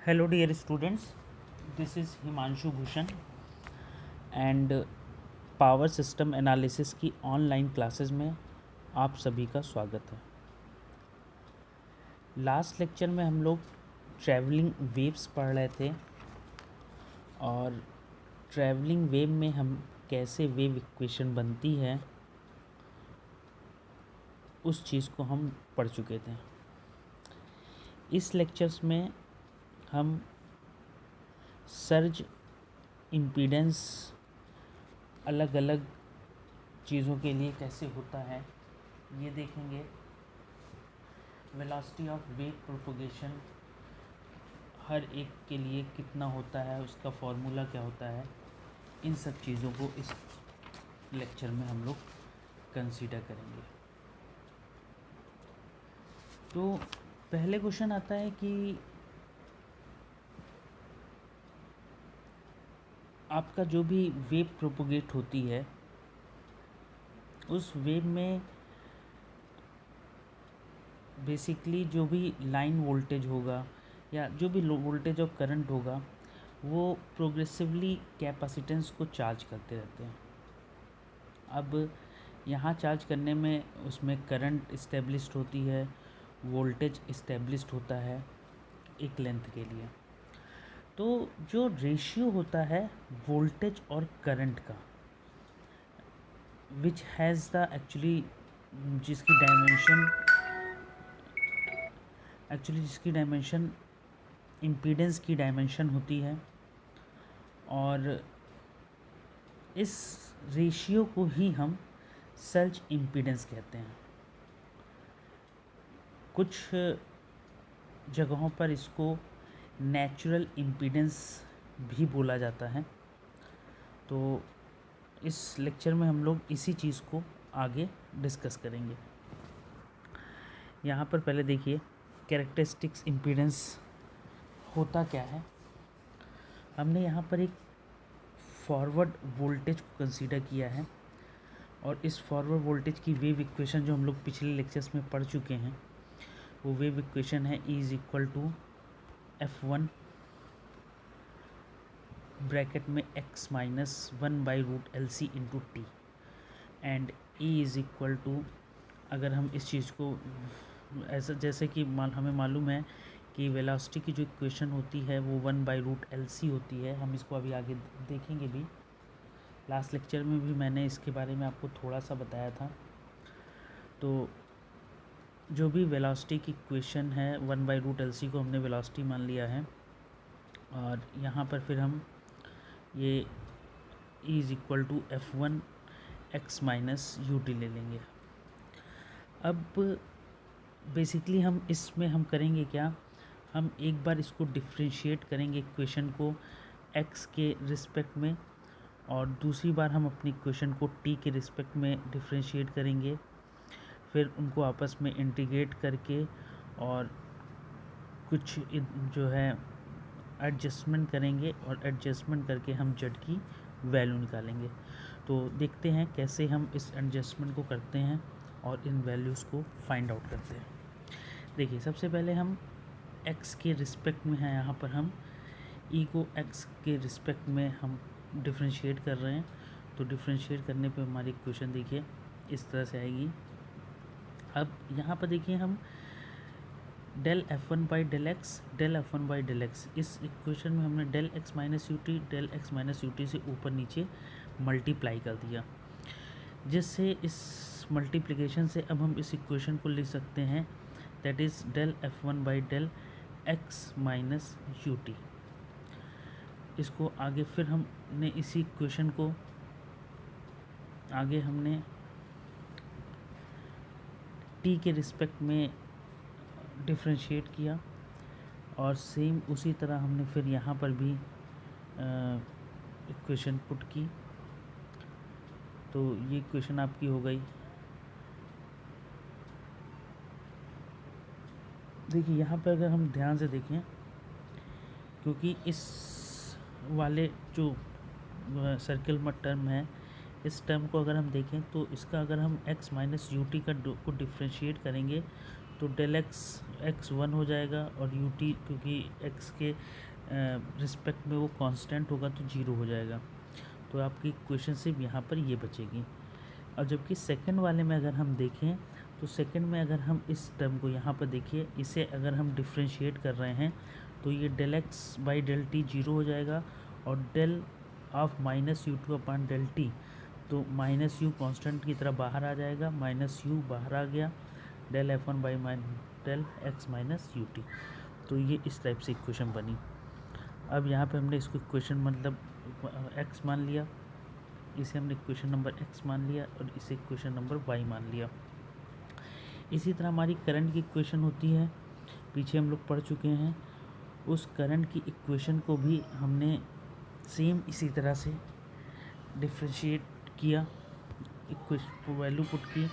Hello dear students, this is Himanshu Bhushan and power system analysis की online classes में आप सभी का स्वागत है। लास्ट लेक्चर में हम लोग ट्रैवलिंग वेव्स पढ़ रहे थे और ट्रैवलिंग वेव में हम कैसे वेव इक्वेशन बनती है उस चीज़ को हम पढ़ चुके थे। इस लेक्चर्स में हम सर्ज इम्पीडेंस अलग अलग चीज़ों के लिए कैसे होता है ये देखेंगे। वेलोसिटी ऑफ वेव प्रोपगेशन हर एक के लिए कितना होता है, उसका फॉर्मूला क्या होता है, इन सब चीज़ों को इस लेक्चर में हम लोग कंसीडर करेंगे। तो पहले क्वेश्चन आता है कि आपका जो भी वेव प्रोपोगेट होती है उस वेव में बेसिकली जो भी लाइन वोल्टेज होगा या जो भी लो वोल्टेज ऑफ करंट होगा वो प्रोग्रेसिवली कैपेसिटेंस को चार्ज करते रहते हैं। अब यहाँ चार्ज करने में उसमें करंट इस्टेब्लिश्ड होती है, वोल्टेज इस्टेब्लिश्ड होता है एक लेंथ के लिए। तो जो रेशियो होता है वोल्टेज और करंट का, विच हैज़ द एक्चुअली जिसकी डायमेंशन इम्पीडेंस की डायमेंशन होती है, और इस रेशियो को ही हम सर्ज इम्पीडेंस कहते हैं। कुछ जगहों पर इसको नेचुरल इम्पीडेंस भी बोला जाता है। तो इस लेक्चर में हम लोग इसी चीज़ को आगे डिस्कस करेंगे। यहाँ पर पहले देखिए कैरेक्टरिस्टिक्स इम्पीडेंस होता क्या है। हमने यहाँ पर एक फॉरवर्ड वोल्टेज को कंसीडर किया है और इस फॉरवर्ड वोल्टेज की वेव इक्वेशन जो हम लोग पिछले लेक्चर्स में पढ़ चुके हैं वो वेव इक्वेशन है E is equal to F1 bracket में x minus 1/√LC into T and E is equal to, अगर हम इस चीज़ को ऐसा जैसे कि हमें मालूम है कि वेलोसिटी की जो इक्वेशन होती है वो 1/√LC होती है। हम इसको अभी आगे देखेंगे भी। लास्ट लेक्चर में भी मैंने इसके बारे में आपको थोड़ा सा बताया था। तो जो भी वेलोसिटी की इक्वेशन है 1/√LC को हमने वेलोसिटी मान लिया है और यहाँ पर फिर हम ये E is equal to F1 x minus ut ले लेंगे। अब बेसिकली हम करेंगे क्या, हम एक बार इसको डिफ्रेंशिएट करेंगे इक्वेशन को x के रिस्पेक्ट में, और दूसरी बार हम अपनी इक्वेशन को t के रिस्पेक्ट में डिफ्रेंशिएट करेंगे। फिर उनको आपस में इंटीग्रेट करके और कुछ जो है एडजस्टमेंट करेंगे और एडजस्टमेंट करके हम z की वैल्यू निकालेंगे। तो देखते हैं कैसे हम इस एडजस्टमेंट को करते हैं और इन वैल्यूज़ को फाइंड आउट करते हैं। देखिए सबसे पहले हम x के रिस्पेक्ट में हैं, यहाँ पर हम e को x के रिस्पेक्ट में हम डिफ्रेंशिएट कर रहे हैं। तो डिफ्रेंशिएट करने पे हमारी इक्वेशन देखिए इस तरह से आएगी। अब यहाँ पर देखिए हम डेल F1/del x, इस इक्वेशन में हमने डेल x माइनस ut से ऊपर नीचे मल्टीप्लाई कर दिया, जिससे इस मल्टीप्लिकेशन से अब हम इस इक्वेशन को लिख सकते हैं that is del F1/del x minus ut। इसको आगे फिर हमने इसी इक्वेशन को आगे हमने t के रिस्पेक्ट में डिफ्रेंशिएट किया और सेम उसी तरह हमने फिर यहाँ पर भी इक्वेशन पुट की। तो ये इक्वेशन आपकी हो गई। देखिए यहाँ पर अगर हम ध्यान से देखें, क्योंकि इस वाले जो सर्कल में टर्म है, इस टर्म को अगर हम देखें तो इसका अगर हम x माइनस ut को डिफ्रेंशिएट करेंगे तो डेल एक्स 1 हो जाएगा और यू टी क्योंकि एक्स के रिस्पेक्ट में वो कांस्टेंट होगा तो 0 हो जाएगा। तो आपकी इक्वेशन सिर्फ यहाँ पर ये बचेगी। और जबकि सेकंड वाले में अगर हम देखें तो सेकंड में अगर हम इस टर्म को यहाँ पर देखिए, इसे अगर हम डिफ्रेंशिएट कर रहे हैं तो ये del x by del t 0 हो जाएगा और del of minus u two upon del t, तो माइनस यू कॉन्स्टेंट की तरह बाहर आ जाएगा, माइनस यू बाहर आ गया, del f one by del x minus u t. तो ये इस टाइप से इक्वेशन बनी। अब यहाँ पे हमने इसको इक्वेशन मतलब एक्स मान लिया, इसे हमने इक्वेशन नंबर एक्स मान लिया और इसे इक्वेशन नंबर वाई मान लिया। इसी तरह हमारी करंट की इक्वेशन होती है, पीछे हम लोग पढ़ चुके हैं। उस करंट की इक्वेशन को भी हमने सेम इसी तरह से डिफ्रेंशिएट किया, इक्वेशन वैल्यू पुट की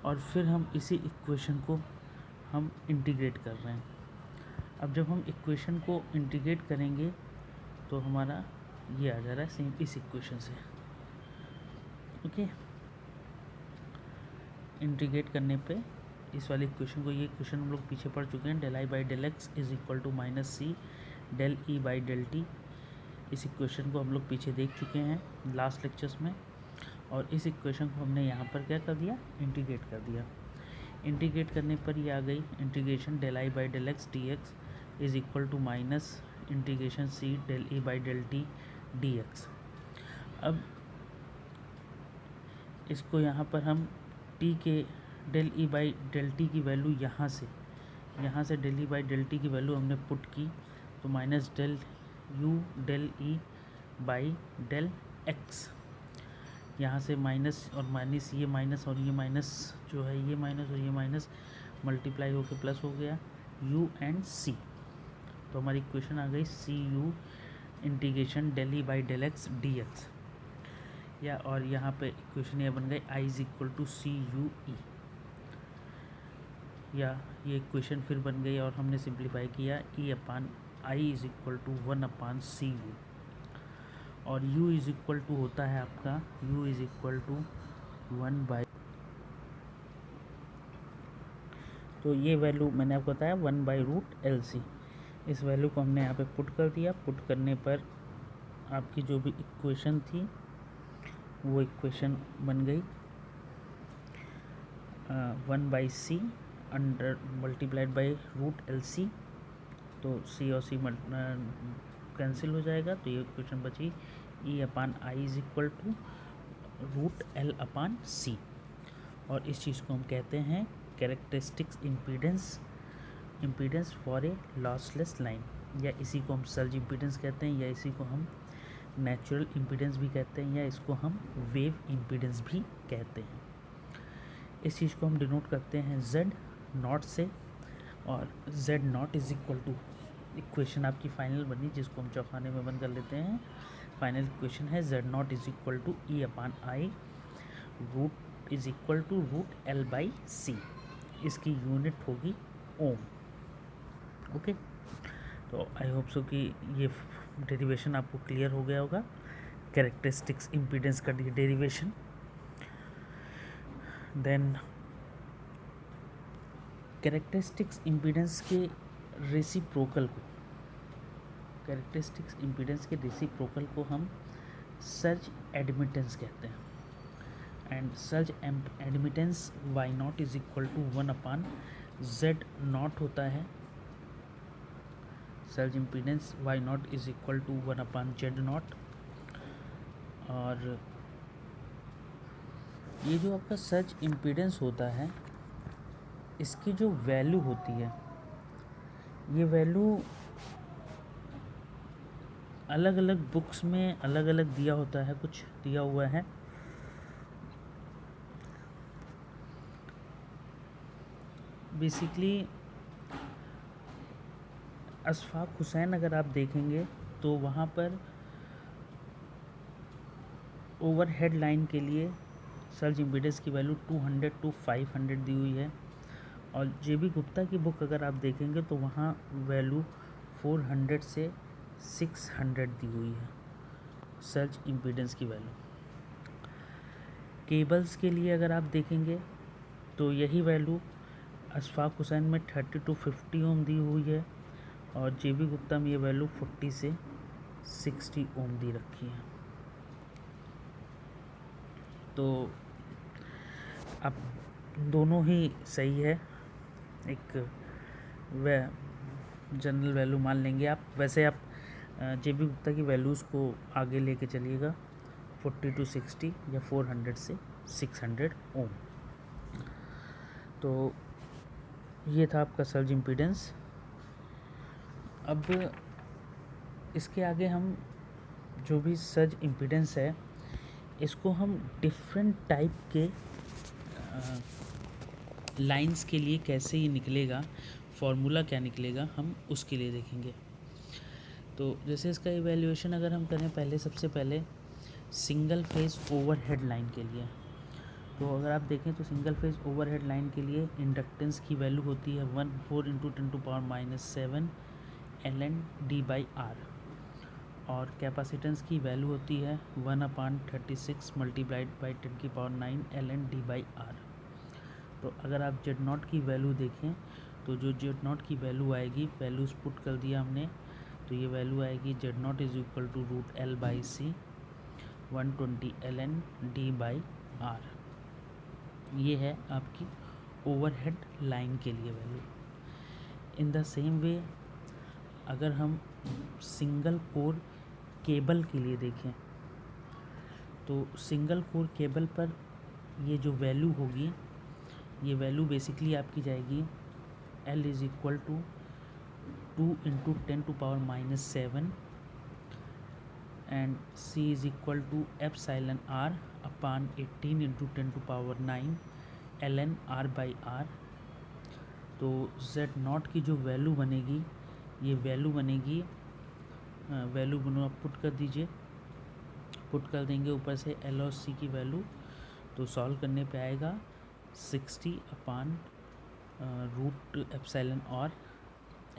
और फिर हम इसी इक्वेशन को हम इंटीग्रेट कर रहे हैं। अब जब हम इक्वेशन को इंटीग्रेट करेंगे तो हमारा ये आ जा रहा है सेम इस इक्वेशन से। ओके, इंटीग्रेट करने पे इस वाली इक्वेशन को, ये इक्वेशन हम लोग पीछे पढ़ चुके हैं, del i by del x is equal to minus c del E by del t. इस इक्वेशन को हम लोग पीछे देख चुके हैं लास्ट लेक्चर्स में और इस इक्वेशन को हमने यहाँ पर क्या कर दिया, इंटीग्रेट कर दिया। इंटीग्रेट करने पर ये आ गई integration del i by del x D x is equal to minus integration c del E by del t d x. अब इसको यहाँ पर हम टी के del E by del t की वैल्यू यहाँ से del E by del t की वैल्यू हमने पुट की तो minus del u del E by del x, यहाँ से माइनस और माइनस, ये माइनस और ये माइनस जो है, ये माइनस और ये माइनस मल्टीप्लाई होकर प्लस हो गया u एंड c। तो हमारी इक्वेशन आ गई C U integration del E by del x D X, या और यहाँ पे इक्वेशन ये बन गई i is equal to C U E, या ये इक्वेशन फिर बन गई और हमने सिंप्लीफाई किया e upon I is equal to 1 upon c you, और u इज इक्वल टू होता है आपका u is equal to 1 by, तो ये वैल्यू मैंने आपको बताया 1 बाई रूट एल सी। इस वैल्यू को हमने यहाँ पे पुट कर दिया। पुट करने पर आपकी जो भी इक्वेशन थी वो इक्वेशन बन गई 1 by c under multiplied by root L c, तो सी और सी कैंसिल हो जाएगा, तो ये इक्वेशन बची E upon I is equal to root L upon C. और इस चीज़ को हम कहते हैं characteristics impedance for a lossless line, या इसी को हम सर्ज इम्पीडेंस कहते हैं, या इसी को हम नेचुरल इम्पीडेंस भी कहते हैं, या इसको हम वेव इम्पीडेंस भी कहते हैं। इस चीज़ को हम डिनोट करते हैं Z नॉट से, और Z naught is equal to, equation आपकी फाइनल बनी जिसको हम चौखाने में बंद कर लेते हैं। फाइनल इक्वेशन है Z naught is equal to E upon I root is equal to root L by C. इसकी यूनिट होगी ओम। ओके, तो आई होप सो कि ये डेरिवेशन आपको क्लियर हो गया होगा, कैरेक्टरिस्टिक्स इम्पीडेंस का डेरिवेशन। देन कैरेक्टरिस्टिक्स इम्पीडेंस के रेसिप्रोकल को, कैरेक्टरिस्टिक्स इम्पीडेंस के रेसिप्रोकल को हम सर्ज एडमिटेंस कहते हैं। And surge admittance y not is equal to 1 upon z not होता है। Surge impedance y not is equal to 1 upon z not. और ये जो आपका सर्ज इम्पीडेंस होता है, इसकी जो वैल्यू होती है, ये वैल्यू अलग अलग बुक्स में अलग अलग दिया होता है, कुछ दिया हुआ है। बेसिकली अशफाक हुसैन अगर आप देखेंगे तो वहाँ पर ओवरहेड लाइन के लिए सर्ज इम्पीडेंस की वैल्यू 200 टू 500 दी हुई है, और जे.बी. गुप्ता की बुक अगर आप देखेंगे तो वहाँ वैल्यू 400 से 600 दी हुई है सर्ज इम्पीडेंस की वैल्यू। केबल्स के लिए अगर आप देखेंगे तो यही वैल्यू अशफाक हुसैन में 30 to 50 ओम दी हुई है और JB गुप्ता में ये वैल्यू 40 से 60 ओम दी रखी है। तो अब दोनों ही सही है, एक वह जनरल वैल्यू मान लेंगे आप। वैसे आप JB गुप्ता की वैल्यूज़ को आगे लेके चलिएगा 40 to 60 या 400 से 600 ओम। तो ये था आपका सर्ज इम्पीडेंस। अब इसके आगे हम जो भी सर्ज इम्पीडेंस है इसको हम डिफरेंट टाइप के लाइंस के लिए कैसे ये निकलेगा, फॉर्मूला क्या निकलेगा, हम उसके लिए देखेंगे। तो जैसे इसका इवैल्यूएशन अगर हम करें पहले, सबसे पहले सिंगल फेज ओवरहेड लाइन के लिए, तो अगर आप देखें तो सिंगल फेज ओवरहेड लाइन के लिए इंडक्टेंस की वैल्यू होती है 14 × 10⁻⁷ ln/d/r और कैपेसिटेंस की वैल्यू होती है 1/36 × 10⁻9 ln/d/r। तो अगर आप Z0 की वैल्यू देखें तो जो Z0 की वैल्यू आएगी, वैल्यूज़ पुट कर दिया हमने, तो ये वैल्यू आएगी Z0 = √L/c 120 ln/d/r। ये है आपकी ओवरहेड लाइन के लिए value. In the same way अगर हम सिंगल कोर केबल के लिए देखें तो सिंगल कोर केबल पर ये जो वैल्यू होगी, ये वैल्यू बेसिकली आपकी जाएगी L = 2 × 10⁻⁷ and C = εr/18 × 10⁻9 ln/r/r। तो Z0 की जो वैल्यू बनेगी, ये वैल्यू बनेगी, वैल्यू बनो आप पुट कर दीजिए, पुट कर देंगे ऊपर से L और C की वैल्यू, तो सॉल्व करने पे आएगा 60/√εr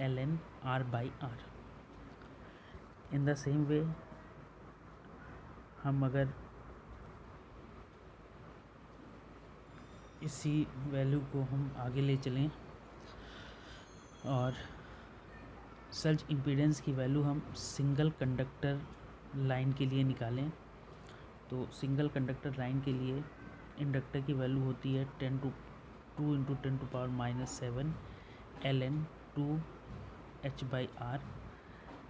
ln/r/r। In the same way हम अगर इसी वैल्यू को हम आगे ले चलें और सर्ज इम्पीडेंस की वैल्यू हम सिंगल कंडक्टर लाइन के लिए निकालें, तो सिंगल कंडक्टर लाइन के लिए इंडक्टर की वैल्यू होती है 2 × 10⁻⁷ ln/2h/r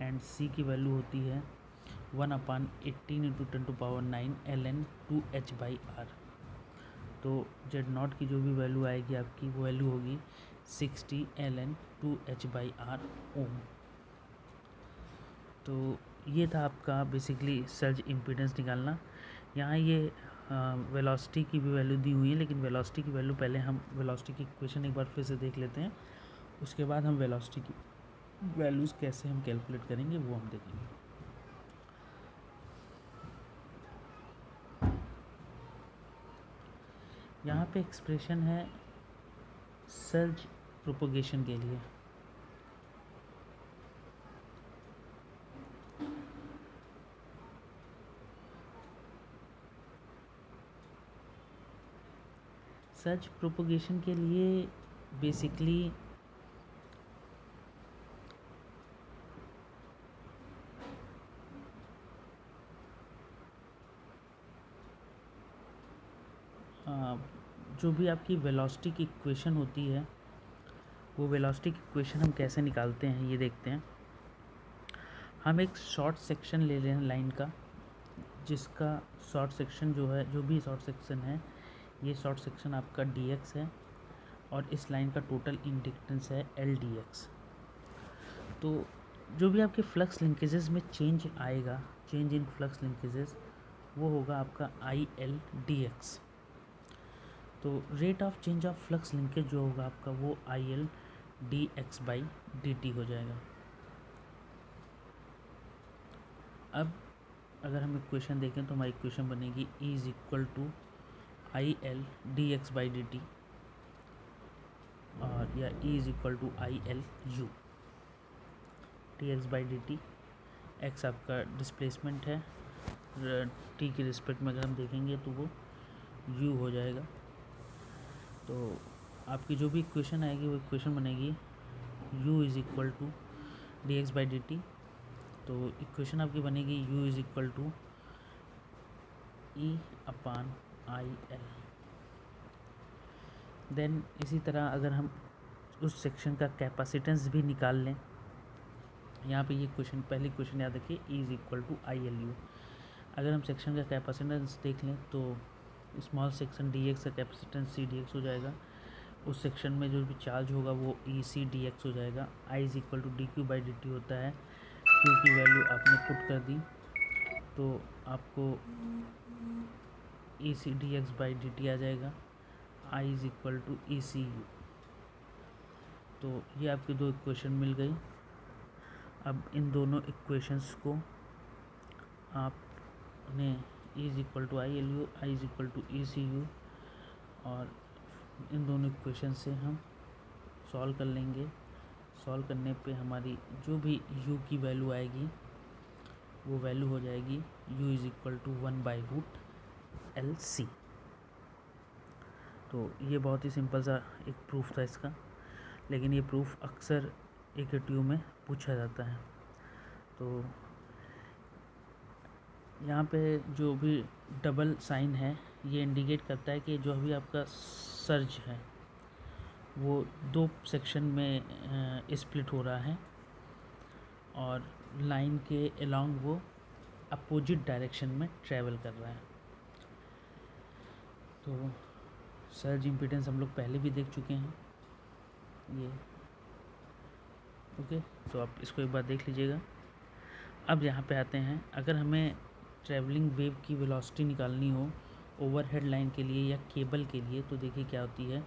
एंड C की वैल्यू होती है 1/18 × 10⁻9 ln/2h/r। तो Z0 की जो भी वैल्यू आएगी आपकी, वो वैल्यू होगी 60 ln/2h/r ओम। तो ये था आपका बेसिकली सर्ज इम्पीडेंस निकालना। यहाँ ये वेलोसिटी की भी वैल्यू दी हुई है, लेकिन वेलोसिटी की वैल्यू पहले हम वेलोसिटी की इक्वेशन एक बार फिर से देख लेते हैं, उसके बाद हम वेलोसिटी की वैल्यूज़ कैसे हम कैलकुलेट करेंगे वो हम देखेंगे। यहाँ पे एक्सप्रेशन है सर्ज प्रोपोगेशन के लिए। सर्ज प्रोपोगेशन के लिए बेसिकली जो भी आपकी वेलोसिटी की इक्वेशन होती है, वो वेलोसिटी की इक्वेशन हम कैसे निकालते हैं ये देखते हैं। हम एक शॉर्ट सेक्शन ले लें लाइन का, जिसका शॉर्ट सेक्शन जो है, जो भी शॉर्ट सेक्शन है, ये शॉर्ट सेक्शन आपका dx है और इस लाइन का टोटल इंडक्टेंस है L/dx। तो जो भी आपके फ्लक्स लिंकेजेस में चेंज आएगा, चेंज इन फ्लक्स लिंकेजेस, वो होगा आपका IL/dx। तो rate of change of flux linkage जो होगा आपका, वो IL/dx/dt हो जाएगा। अब अगर हम इक्वेशन देखें तो हमारी इक्वेशन बनेगी E = IL/dx/dt और या E = ILu। dx/dt, x आपका डिस्प्लेसमेंट है, t के रिस्पेक्ट में अगर हम देखेंगे तो वो u हो जाएगा। तो आपकी जो भी इक्वेशन आएगी वो इक्वेशन बनेगी u is equal to d x by D t. तो इक्वेशन आपकी बनेगी u is equal to E upon i l. Then इसी तरह अगर हम उस सेक्शन का कैपेसिटेंस भी निकाल लें, यहाँ पे ये क्वेश्चन, पहली क्वेश्चन याद रखिए, E is equal to I L U. अगर हम सेक्शन का कैपेसिटेंस देख लें तो स्मॉल सेक्शन डी एक्स का कैपेसिटेंस सी डी एक्स हो जाएगा। उस सेक्शन में जो भी चार्ज होगा वो ई सी डी एक्स हो जाएगा। I is equal to D Q by D T होता है। क्यू की वैल्यू आपने पुट कर दी तो आपको E C D x by D T आ जाएगा। I is equal to E C U. तो ये आपकी दो इक्वेशन मिल गई। अब इन दोनों इक्वेशंस को आपने E is equal to I L U, I is equal to E C you, और इन दोनों इक्वेशन से हम सॉल्व कर लेंगे। सॉल्व करने पे हमारी जो भी u की वैल्यू आएगी वो वैल्यू हो जाएगी u is equal to 1/√LC। तो ये बहुत ही सिंपल सा एक प्रूफ था इसका, लेकिन ये प्रूफ अक्सर AKTU में पूछा जाता है। तो यहाँ पे जो भी डबल साइन है ये इंडिकेट करता है कि जो भी आपका सर्ज है वो दो सेक्शन में स्प्लिट हो रहा है और लाइन के अलोंग वो अपोजिट डायरेक्शन में ट्रैवल कर रहा है। तो सर्ज इम्पीडेंस हम लोग पहले भी देख चुके हैं ये, ओके। तो आप इसको एक बार देख लीजिएगा। अब यहाँ पे आते हैं, अगर हमें ट्रैवलिंग वेव की वेलोसिटी निकालनी हो ओवरहेड लाइन के लिए या केबल के लिए, तो देखिए क्या होती है।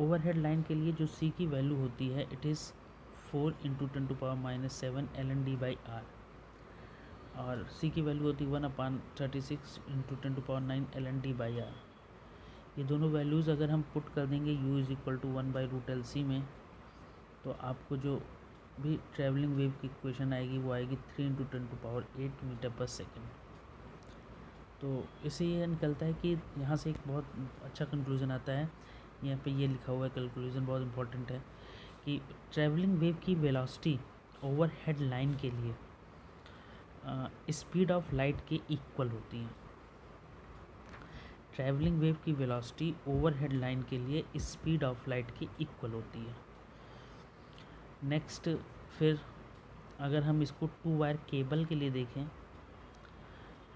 ओवरहेड लाइन के लिए जो c की वैल्यू होती है इट इज़ 4 × 10⁻⁷ ln/d/r, और c की वैल्यू होती है 1/36 × 10⁻9 ln/d/r। ये दोनों वैल्यूज़ अगर हम पुट कर देंगे u is equal to 1/√LC में, तो आपको जो भी ट्रैवलिंग वेव की इक्वेशन आएगी वो आएगी 3 × 10⁸ मीटर/सेकेंड। तो इससे ये निकलता है कि यहाँ से एक बहुत अच्छा कंक्लूज़न आता है। यहाँ पे ये लिखा हुआ है, कैलकुलेशन बहुत इंपॉर्टेंट है, कि ट्रैवलिंग वेव की वेलोसिटी ओवरहेड लाइन के लिए स्पीड ऑफ लाइट के इक्वल होती है। ट्रैवलिंग वेव की वेलोसिटी ओवरहेड लाइन के लिए स्पीड ऑफ लाइट के इक्वल होती है। नेक्स्ट, फिर अगर हम इसको 2 वायर केबल के लिए देखें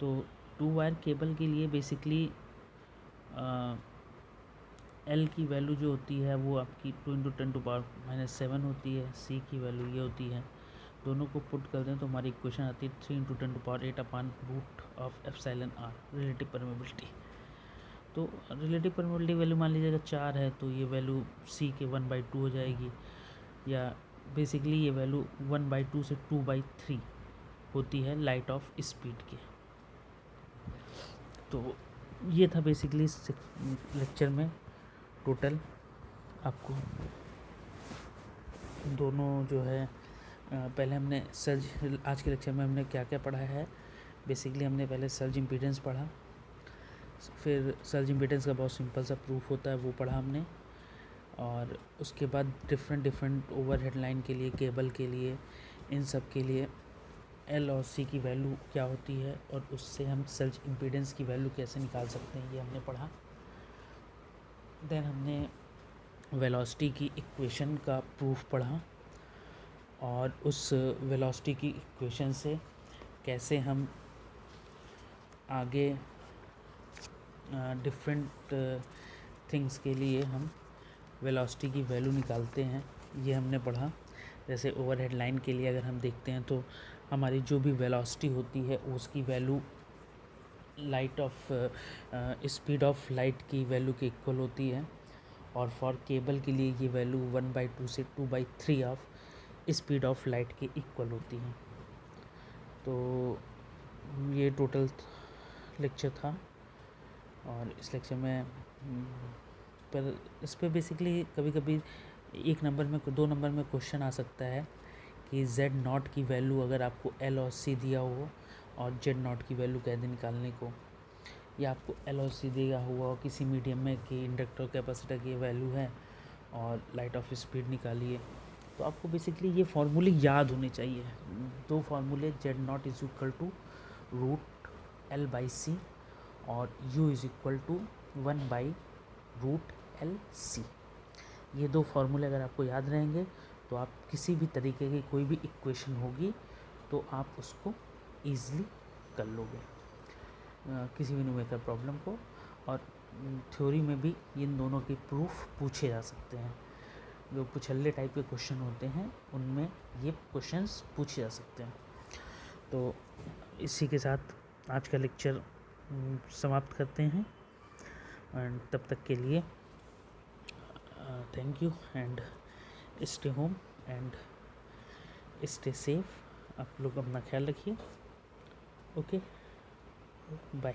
तो 2 वायर केबल के लिए बेसिकली L की वैल्यू जो होती है वो आपकी 2 × 10⁻⁷ होती है। C की वैल्यू ये होती है। दोनों को पुट कर दें तो हमारी इक्वेशन आती है 3 × 10⁻⁸ रिलेटिव परमेबिलिटी। तो रिलेटिव परमेबिलिटी वैल्यू मान लीजिएगा 4 है, तो ये वैल्यू C के 1/2 हो जाएगी, या बेसिकली ये वैल्यू 1/2 से 2/3 होती है लाइट ऑफ स्पीड की। तो ये था बेसिकली लेक्चर में टोटल आपको दोनों जो है, पहले हमने सर्ज, आज के लेक्चर में हमने क्या क्या पढ़ा है। बेसिकली हमने पहले सर्ज इम्पीडेंस पढ़ा, फिर सर्ज इम्पीडेंस का बहुत सिंपल सा प्रूफ होता है वो पढ़ा हमने, और उसके बाद डिफरेंट ओवरहेड लाइन के लिए, केबल के लिए, इन सब के लिए L और C की वैल्यू क्या होती है और उससे हम सर्ज इम्पीडेंस की वैल्यू कैसे निकाल सकते हैं ये हमने पढ़ा। देन हमने वेलोसिटी की इक्वेशन का प्रूफ पढ़ा, और उस वेलोसिटी की इक्वेशन से कैसे हम आगे डिफरेंट थिंग्स के लिए हम वेलोसिटी की वैल्यू निकालते हैं, ये हमने पढ़ा। जैसे ओवरहेड लाइन के लिए अगर हम देखते हैं तो हमारी जो भी वेलोसिटी होती है उसकी value light of speed of light की वैल्यू के इक्वल होती है, और फॉर केबल के लिए ये वैल्यू 1/2 से 2/3 ऑफ स्पीड ऑफ लाइट के इक्वल होती है। तो ये टोटल लेक्चर था, और इस लेक्चर में पर इस पर बेसिकली कभी कभी 1 नंबर में 2 नंबर में क्वेश्चन आ सकता है कि Z0 की वैल्यू अगर आपको L और C दिया हो और Z0 की वैल्यू कह दें निकालने को, या आपको L और C दिया हुआ हो किसी मीडियम में कि इंडक्टर कैपेसिटर की वैल्यू है, और लाइट ऑफ स्पीड निकालिए। तो आपको बेसिकली ये फार्मूले याद होने चाहिए। दो फार्मूले, Z naught is equal to root L by C और U is equal to 1 by root L C. ये दो फार्मूले अगर आपको याद रहेंगे तो आप किसी भी तरीके की कोई भी इक्वेशन होगी तो आप उसको ईज़िली कर लोगे, किसी भी न्यूमेरिकल प्रॉब्लम को। और थ्योरी में भी इन दोनों के प्रूफ पूछे जा सकते हैं। जो पुछल्ले टाइप के क्वेश्चन होते हैं उनमें ये क्वेश्चंस पूछे जा सकते हैं। तो इसी के साथ आज का लेक्चर समाप्त करते हैं। एंड तब तक के लिए thank you and stay home and stay safe. आप लोग अपना ख्याल रखिए। Okay, bye.